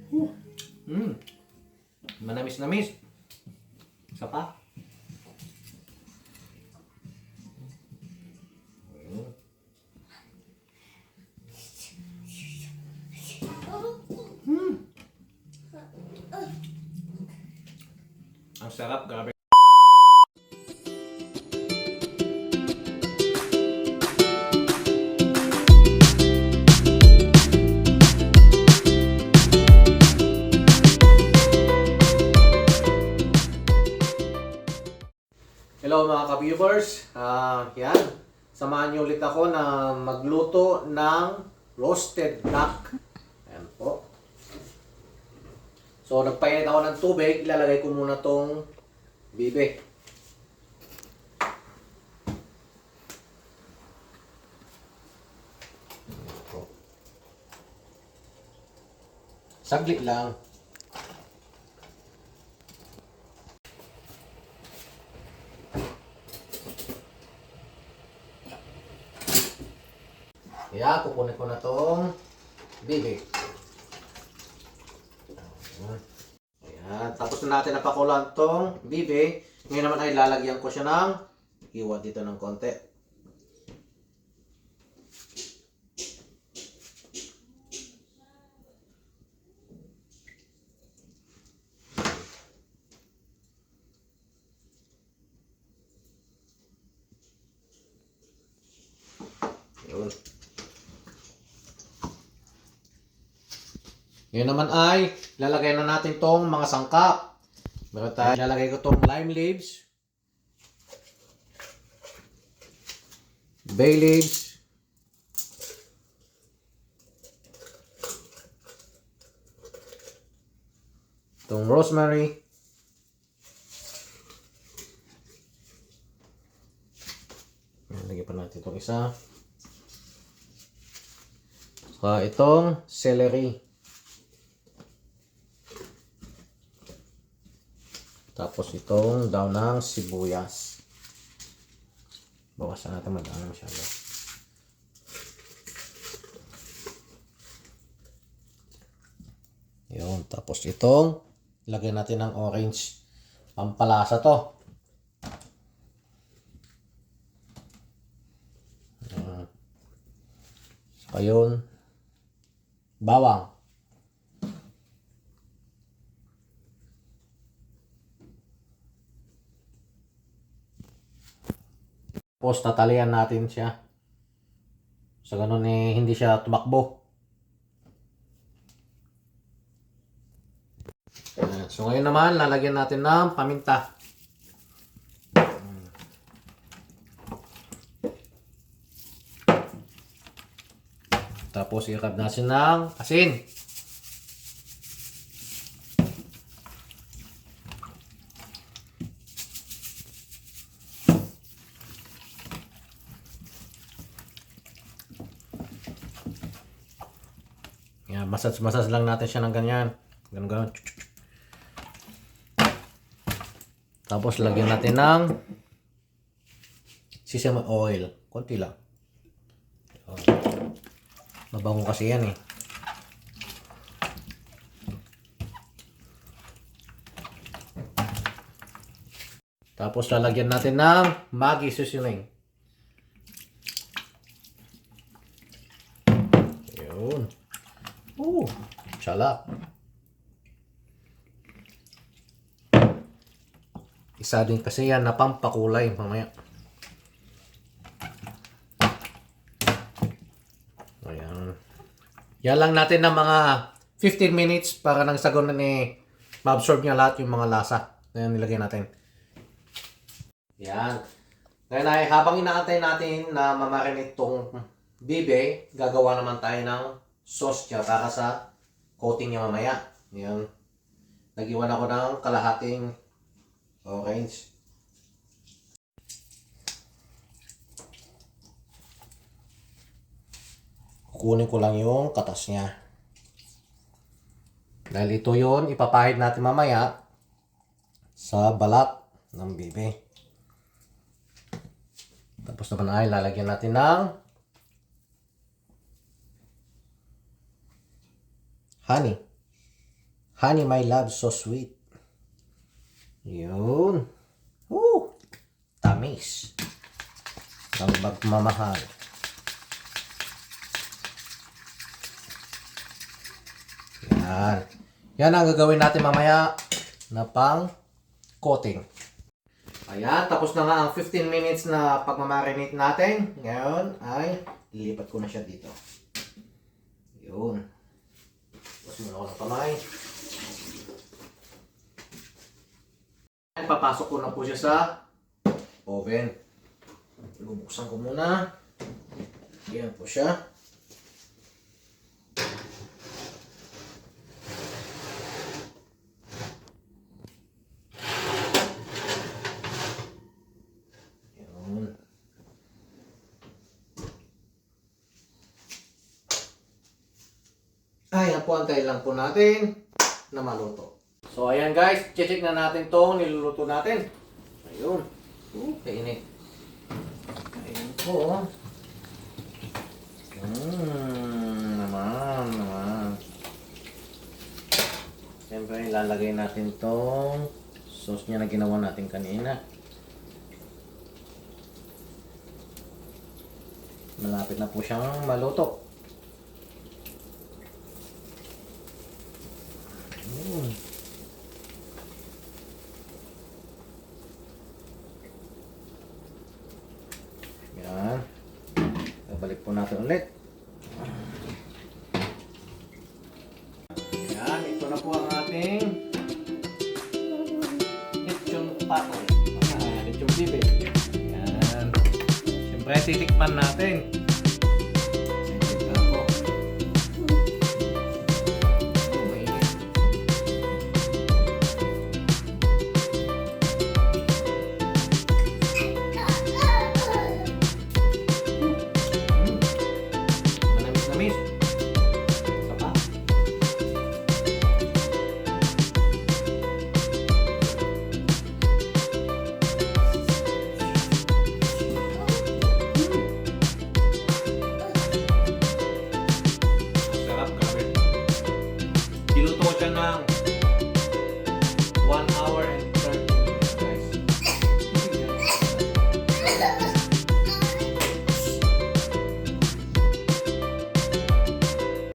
Mm. Manamis-namis. Isa pa. Ang sarap, grabe. Hello mga ka-viewers. Yan. Samahan niyo ulit ako na magluto ng roasted duck. Ayan po. So, nagpainit ako ng tubig. Ilalagay ko muna tong bibe. Saglit lang. Kaya, kukunin ko na tong bibe. Ayan. Tapos na natin napakulan tong bibe. Ngayon naman ay lalagyan ko siya ng hiwa dito ng konti. Yun. Ngayon naman ay lalagay na natin tong mga sangkap. Meron tayo, lalagay ko tong lime leaves, bay leaves, tong rosemary, lagyan pa natin itong isa, saka itong celery. Tapos itong daw ng sibuyas. Bawasan natin, madami masyado. Yun. Tapos itong lagyan natin ng orange. Pampalasa to. Saka yun. Bawang. Tapos tatalian natin siya. Sa ganun eh, hindi siya tumakbo. So ngayon naman, lalagyan natin ng paminta. Tapos i-rub natin ng asin. Yan, masas lang natin siya ng ganyan. Ganun. Tapos lagyan natin ng sesame oil. Konti lang. Mabango kasi yan eh. Tapos lalagyan natin ng Maggi seasoning. Yun. Chalak. Isa din kasi yan na pampakulay mamaya. Ayan. Yan lang natin ng mga 15 minutes para nang sa ganun eh ma-absorb niya lahat yung mga lasa. Ayan, nilagay natin. Yan. Ngayon ay habang inaantay natin na mamarinate itong bibe, gagawa naman tayo ng sauce niya para sa coating niya mamaya. Yan. Nag-iwan ako ng kalahating orange. Kukunin ko lang yung katas niya. Dahil ito yon ipapahid natin mamaya sa balat ng bibe. Tapos naman ay lalagyan natin ng honey. Honey My Love So Sweet. Yun. Woo! Tamis. Ang magmamahal. Yan. Yan ang gagawin natin mamaya na pang coating. Ayan, tapos na nga ang 15 minutes na pagmamarinate natin. Ngayon ay lilipat ko na siya dito. Yun. Tapos muna ako ng kamay. Papasok ko na po siya sa oven. Bubuksan ko muna. Yan po siya. Yun. Ayan po, antayin lang po natin na maluto. So ayan guys, check na natin tong niluluto natin. Ayun. Kainit. Ayun po. Naman. Siyempre ilalagay natin tong sauce niya na ginawa natin kanina. Malapit na po siyang maluto. Yan. Balik po natin ulit. Yan. Ito na po ang ating lechon pato. Lechon bibe. Yan. Siyempre titikman natin.